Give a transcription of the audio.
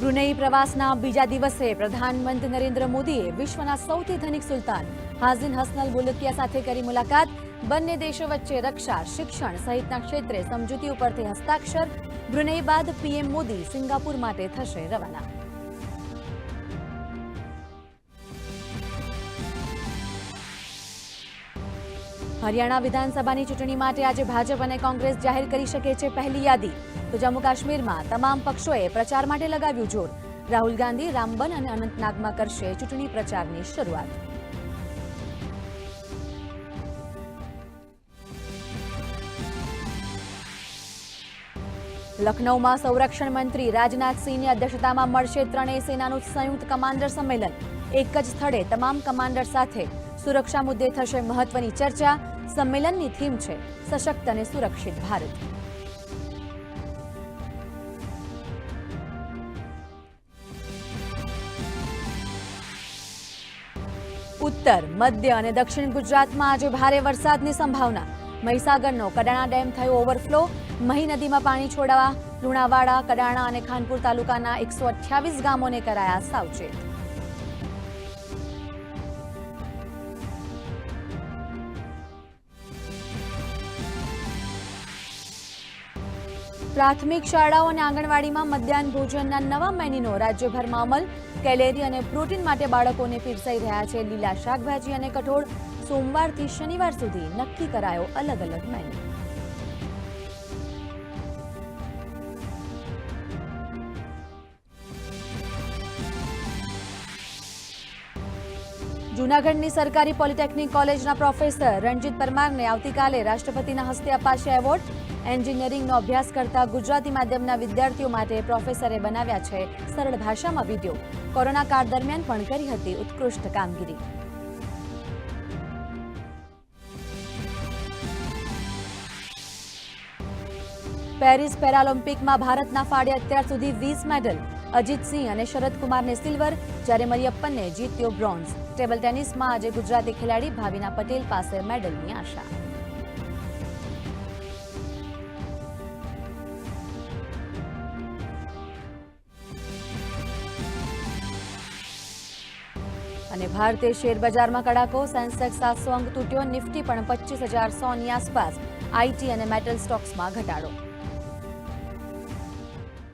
Brunei પ્રવાસના બીજા દિવસે પ્રધાનમંત્રી નરેન્દ્ર મોદીએ વિશ્વના સૌથી ધનિક સુલતાન હાઝિન હસનલ બોલકિયા સાથે કરી મુલાકાત। બંને દેશો વચ્ચે રક્ષા, શિક્ષણ સહિતના ક્ષેત્રે સમજૂતી ઉપરથી હસ્તાક્ષર। બ્રુનેઈ બાદ પીએમ મોદી સિંગાપુર માટે થશે રવાના। હરિયાણા વિધાનસભાની ચૂંટણી માટે આજે ભાજપ અને કોંગ્રેસ જાહેર કરી શકે છે પહેલી યાદી। તો જમ્મુ કાશ્મીરમાં તમામ પક્ષોએ પ્રચાર માટે લગાવ્યું જોર। રાહુલ ગાંધી રામબન અને અનંતનાગમાં કરશે ચૂંટણી પ્રચારની શરૂઆત। લખનૌમાં સંરક્ષણ મંત્રી રાજનાથસિંહની અધ્યક્ષતામાં મળશે ત્રણેય સેનાનું સંયુક્ત કમાન્ડર સંમેલન। એક જ સ્થળે તમામ કમાન્ડર સાથે સુરક્ષા મુદ્દે થશે મહત્વની ચર્ચા। સંમેલનની થીમ છે સશક્ત અને સુરક્ષિત ભારત। ઉત્તર, મધ્ય અને દક્ષિણ ગુજરાતમાં આજે ભારે વરસાદની સંભાવના। મહીસાગરનો કડાણા ડેમ થયો ઓવરફ્લો। મહી નદીમાં પાણી છોડાવા લુણાવાડા, કડાણા અને ખાનપુર તાલુકાના 128 ગામોને કરાયા સાવચેત। પ્રાથમિક શાળાઓ અને આંગણવાડીમાં મધ્યાહન ભોજનના નવા મેન્યુનો રાજ્યભરમાં અમલ। કેલેરી અને પ્રોટીન માટે બાળકોને પીરસાઈ રહ્યા છે લીલા શાકભાજી અને કઠોળ। સોમવારથી શનિવાર સુધી નક્કી કરાયો અલગ અલગ મેન્યુ। જૂનાગઢની સરકારી પોલિટેકનિક કોલેજના પ્રોફેસર રણજીત પરમારને આવતીકાલે રાષ્ટ્રપતિના હસ્તે અપાશે એવોર્ડ। એન્જિનિયરિંગનો અભ્યાસ કરતા ગુજરાતી માધ્યમના વિદ્યાર્થીઓ માટે પ્રોફેસરે બનાવ્યા છે સરળ ભાષામાં વિડીયો। કોરોના કાળ દરમિયાન પણ કરી હતી ઉત્કૃષ્ટ કામગીરી। પેરિસ પેરાલિમ્પિકમાં ભારતના ફાળે અત્યાર સુધી 20 મેડલ। અજીતસિંહ અને શરદ કુમારને સિલ્વર, જ્યારે મરિયપ્પનને જીત્યો બ્રોન્ઝ। ટેબલ ટેનિસમાં આજે ગુજરાતી ખેલાડી ભાવિના પટેલ પાસે મેડલની આશા। અને ભારતીય શેર બજારમાં કડાકો। સેન્સેક્સ 700 અંક તૂટ્યો। નિફ્ટી પણ 25,100ની આસપાસ। આઈટી અને મેટલ સ્ટોક્સમાં ઘટાડો।